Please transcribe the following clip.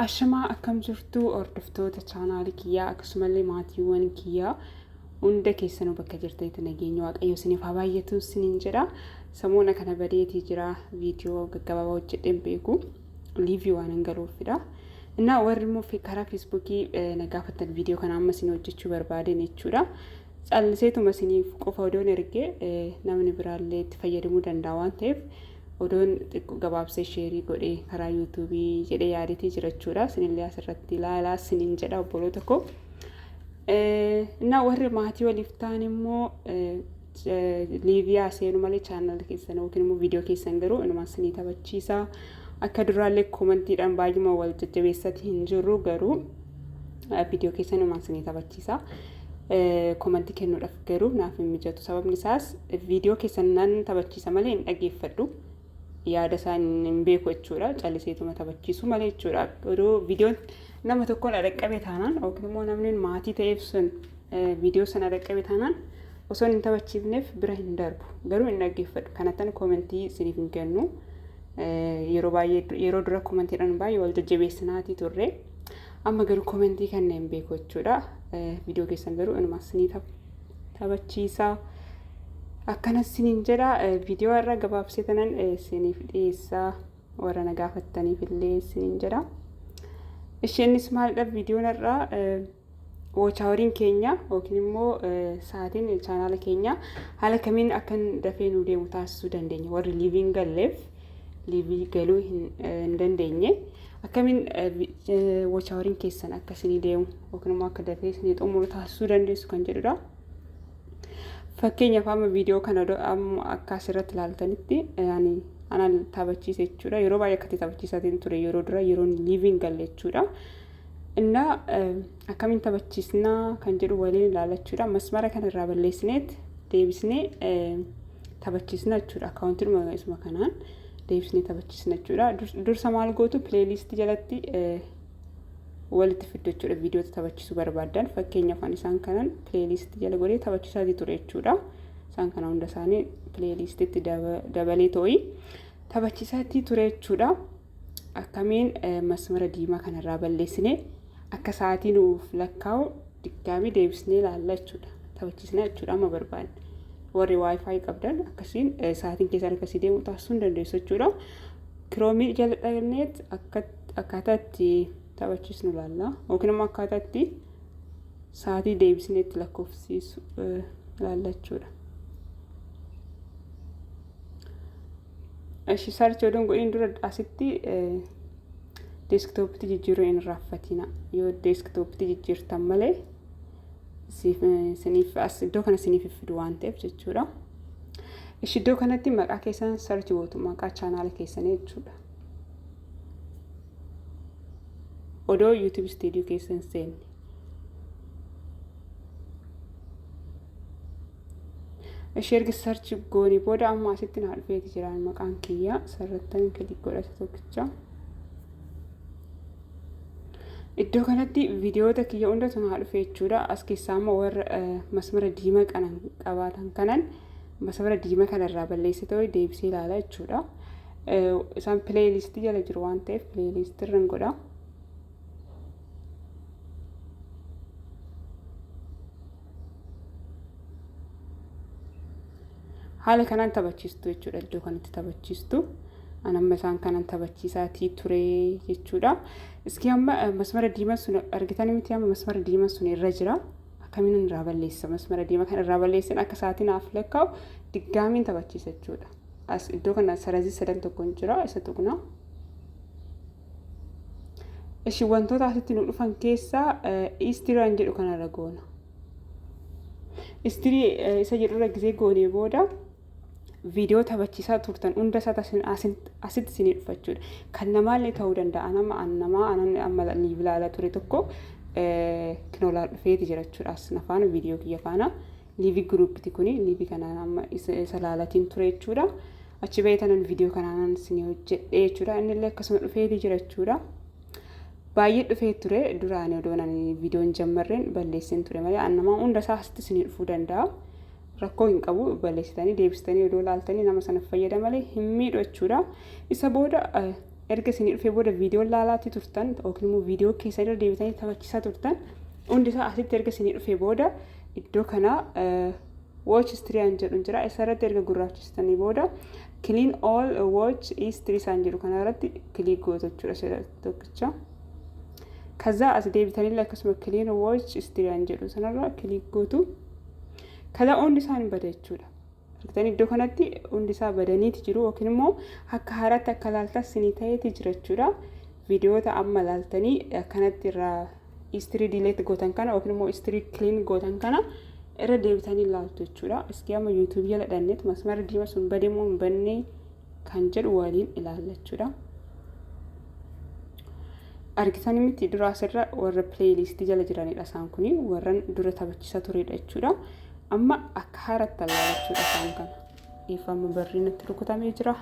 Ashamaa akkam jirtu hordoftoota chaanaali kiyyaa akkasumallee maatiiwwan kiyyaa hunda keessanuu bakka jirtanitti nageenya waaqayyo isiniif haa baay'atu isiniin jedha. Samoona kana badeetii jira viidiyoo gaggabaabaa hojjedheen beeku liivii waan hangaluufidha. Innaa warri immoo karaa feesbuukii na gaafatan viidiyoo kana amma isin hojjechuu barbaadeen jechuudha. Calliseetuma isiniif qofa odoon ergee namni biraallee itti fayyadamuu danda'a waan ta'eef odoon xiqqoo gabaabsee sheerii godhee karaa yuutuubii jedhee yaadatii jirachuudha. Isinillee asirratti ilaalaa isiniin jedha obboloota koo. Innaa warri maatii waliif ta'an immoo liiviyaa seenu malee chaanaala keessan yookiin immoo viidiyoo keessan garuu inumaan isinii taphachiisa. Akka duraallee koomantiidhaan baay'uma wal jajjabeessati hin jirru garuu viidiyoo keessan inumaan isinii taphachiisa. Koomantii kennuudhaaf garuu naaf hin mijatu. Sababni isaas viidiyoo keessan nan taphachiisa malee hin dhaggeeffadhu. Yaada isaan hin beeku jechuudha. Calliseetuma taphachiisu malee jechuudha. Garuu viidiyoon nama tokkoon dhaqqabe taanaan yookiin immoo namni maatii ta'eef sun viidiyoo sana dhaqqabe taanaan osoo hin taphachiifneef bira hin darbu. Garuu hin dhaggeeffadhu. Kanattan koomentii isiniif hin kennu. Yeroo dura koomantiidhaan baay'ee wal jajjabeessinaatii turre. Amma garuu koomentii kana hin beeku jechuudha. Viidiyoo keessan garuu inumaa isinii taphachiisa. Akkanas isiniin jedha. Viidiyoo irra gabaabsee tanan isiniif dhiyeessaa warra na gaafattaniif illee isiniin jedha. Isheenis maalidha viidiyoon irraa woochaawariin keenya yookiin immoo sa'aatiin chaanaala keenya haala kamiin akkan dafee nu deemu taasisuu dandeenya. Warri liiviin galleef liivii galuu hin dandeenye akkamiin woochaawariin keessan akka isinii deemu yookiin immoo akka dafee isinii xumuru taasisuu dandeessu kan jedhudha. Fakkeenyaaf amma viidiyoo kana akka asirratti ilaaltanitti anaan taphachiise jechuudha. Yeroo baay'ee akkatti taphachiisaatiin ture yeroo dura yeroon liiviin galle jechuudha. Innaa akkamiin taphachiisnaa kan jedhu waliin ilaalachuudha. Masmara kanarraa balleessineet deebisnee taphachiisna jechuudha. Akkaawuntiin isuma kanaan deebisnee taphachiisna jechuudha. Dursa maal gootu pileelistii jalatti walitti fiddu jechuudha. Viidiyoota taphachiisuu barbaadan fakkeenyaaf isaan kanan pileelistii jala godhee taphachiisaatii ture jechuudha. Isaan kana hunda isaanii pileelistiitti dabalee too'i taphachiisaatii ture jechuudha. Akkamiin masmara diimaa kanarraa balleessinee akka sa'aatii nuuf lakkaa'u diggaamii deebisnee ilaalla jechuudha. Taphachiisna jechuudha amma barbaadne. Warri waayifaayi qabdan akkasiin sa'aatiin keessan akkasii deemu taasisuu hin dandeessu jechuudha. Kiroomii jala dhaqneet akkaataa itti taphachiisnu ilaalla yookiin immoo akkaataa itti sa'aatii deebisnee itti lakkoofsiisu ilaalla jechuudha. Ishi sarchi odoon godhin dura asitti deeskitooppitti jijjiiruu hin raaffatina. Yoo deeskitooppitti jijjiirtan malee iddoo kana isiniif fidu waan ta'eef jechuudha. Ishi iddoo kanatti maqaa keessan sarchi gootu maqaa chaanaala keessanii jechuudha. Odoo YouTube studio keessan seenne. Ishee erga sarchi goonii booda amma asitti na dhufeeti jiraan maqaan kiyyaa sarrattan kilik godhata tokkicha. Iddoo kanatti viidiyoota kiyya hundatu na dhufee jechuudha. As keessaa immoo warra masmara diimaa qabaatan kanan masmara diimaa kanarraa balleesse ta'uu deebisee ilaala jechuudha. Isaan pileelistii jala jiru waan ta'eef pileelistii irraan godha. Haala kanaan taphachiistu jechuudha. Iddoo kanatti taphachiistu. Anamma isaan kanaan taphachiisaatii ture jechuudha. Iski amma masmara diimaa sun argitan miti amma masmara diimaa sun irra jira. Akkamiin irraa balleessa masmara diimaa kana irraa balleessin akka sa'aatiin naaf lakkaa'u diggaamiin taphachiisa jechuudha. As iddoo kana sarazii sadan tokkoon jira isa tuqna. Ishi wantoota asitti nu dhufan keessaa istiraan jedhu kanarra goona. Istirii isa jedhurra gisee goonee booda viidiyoo taphachiisaa turtan hunda isaa asitti isinii dhufa jechuudha. Kan namaallee ta'uu danda'a. Namaa amma liiv ilaalaa ture tokko kinoolaan dhufeeti jira jechuudha. As nafaan viidiyoo kiyya faana liivii guruuppiti kuni liivii kanaan amma isa laalatiin ture jechuudha. Achi beetanan viidiyoo kanaan isinii hojjedhee jechuudha. Innillee akkasuma dhufeeti jira jechuudha. Baay'ee dhufee ture duraan odoon viidiyoon jammarreen balleessin ture malee namaa hunda isaa asitti isinii dhufuu danda'a. Rakkoo hin qabu balleessitanii deebistanii odoo laaltanii nama sana fayyada malee hin miidhu jechuudha. Isa booda erga isin dhufee booda viidiyoo laalaatti turtan yookiin immoo viidiyoo keessa irra deebitanii taphachiisaa turtan hundi isaa asitti erga isin dhufee booda iddoo kana watch history an jedhu jira isarratti erga gurraachistanii booda clean all watch history san jedhu kana irratti click gootu jechuudha sira tokkicha ከዛ as deebitanii akkasuma clean watch history an jedhu sanarra click gootu ከዛ hundi isaan bada jechuudha argitanii iddoo kanatti hundi isaa badaniiti jiru yookiin immoo akka haaraatti akka laaltas sinii ta'eeti jira jechuudha viidiyoota amma laaltanii kanatti irraa history delete gootan kana yookiin immoo history clean gootan kana irra deebitanii laaltu jechuudha iski amma YouTube jala dhanneet masmara diima sun badeemoo hin banne kan jedhu waliin ilaalla jechuudha argitanii miti dura asirra warra playlist jala jiranidha isaan kuni warran dura taphachiisaa turedha jechuudha amma akka haaraatti ilaalachuudha isaan kana ifama barri natti rukutamee jira